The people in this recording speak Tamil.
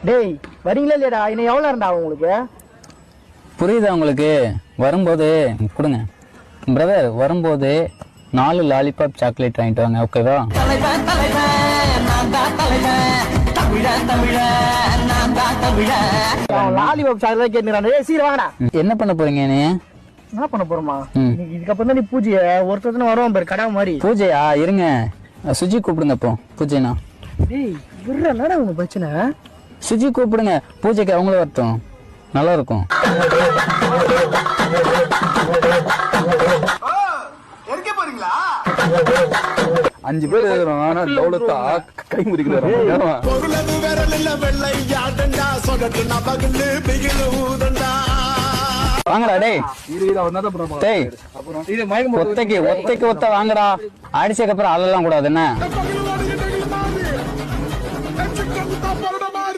டேய் வரீங்களா இல்லையடா? இன்னும் எவ்வளோ இருந்தா உங்களுக்கு? புரியுதா உங்களுக்கு? வரும்போது கொடுங்க பிரதர், வரும்போது 4 லாலிபாப் சாக்லேட் வாங்கிட்டு வாங்க, ஓகேவா? லாலிபாப் சாக்லேட் கேட்டுறான். சீக்கிரம் வாங்கடா. என்ன பண்ண போறீங்க நீ? என்ன பண்ண போறோமா? இதுக்கப்புறம் தான் நீ பூஜைய ஒருத்தர் வருவான் பாரு, கடை மாதிரி. பூஜையா? இருங்க, சுஜி கூப்பிடுங்க. அப்போ பூஜைனா டேய் என்னடா உங்க பிரச்சனை? சுஜி கூப்பிடுங்க, பூஜைக்கு அவங்களும் வரட்டும், நல்லா இருக்கும். அஞ்சு பேர் தௌலத்தா கை முறிக்கிறாரு. வாங்கடா டேய், ஒத்தைக்கு ஒத்த வாங்கடா. அடிச்சதுக்கு அப்புறம் அதெல்லாம் கூடாது என்ன?